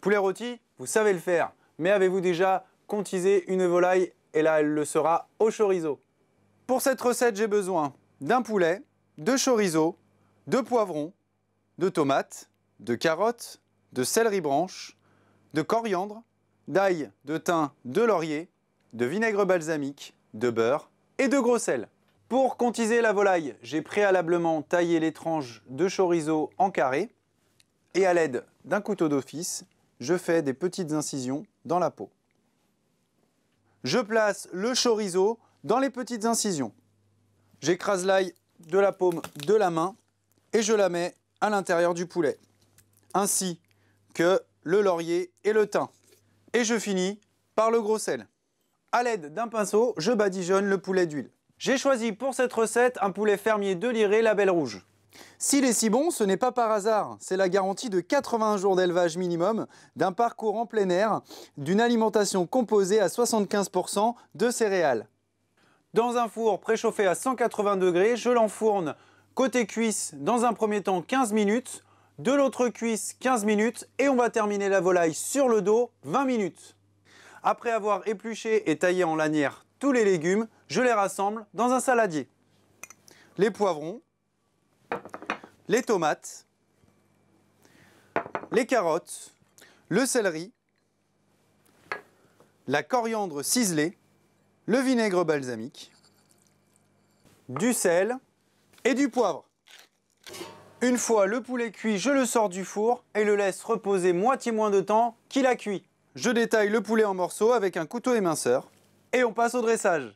Poulet rôti, vous savez le faire, mais avez-vous déjà contisé une volaille? Et là, elle le sera au chorizo. Pour cette recette, j'ai besoin d'un poulet, de chorizo, de poivrons, de tomates, de carottes, de céleri branche, de coriandre, d'ail, de thym, de laurier, de vinaigre balsamique, de beurre et de gros sel. Pour contiser la volaille, j'ai préalablement taillé les tranches de chorizo en carrés et à l'aide d'un couteau d'office, je fais des petites incisions dans la peau. Je place le chorizo dans les petites incisions. J'écrase l'ail de la paume de la main et je la mets à l'intérieur du poulet, ainsi que le laurier et le thym. Et je finis par le gros sel. À l'aide d'un pinceau, je badigeonne le poulet d'huile. J'ai choisi pour cette recette un poulet fermier de Lirey label rouge. S'il est si bon, ce n'est pas par hasard. C'est la garantie de 80 jours d'élevage minimum, d'un parcours en plein air, d'une alimentation composée à 75% de céréales. Dans un four préchauffé à 180 degrés, je l'enfourne côté cuisse dans un premier temps 15 minutes, de l'autre cuisse 15 minutes et on va terminer la volaille sur le dos 20 minutes. Après avoir épluché et taillé en lanières tous les légumes, je les rassemble dans un saladier. Les poivrons, les tomates, les carottes, le céleri, la coriandre ciselée, le vinaigre balsamique, du sel et du poivre. Une fois le poulet cuit, je le sors du four et le laisse reposer moitié moins de temps qu'il a cuit. Je détaille le poulet en morceaux avec un couteau éminceur et on passe au dressage.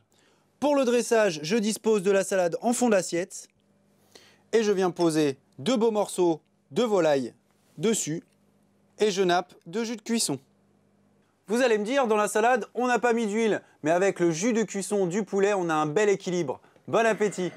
Pour le dressage, je dispose de la salade en fond d'assiette et je viens poser 2 beaux morceaux de volaille dessus et je nappe de jus de cuisson. Vous allez me dire, dans la salade, on n'a pas mis d'huile, mais avec le jus de cuisson du poulet, on a un bel équilibre. Bon appétit!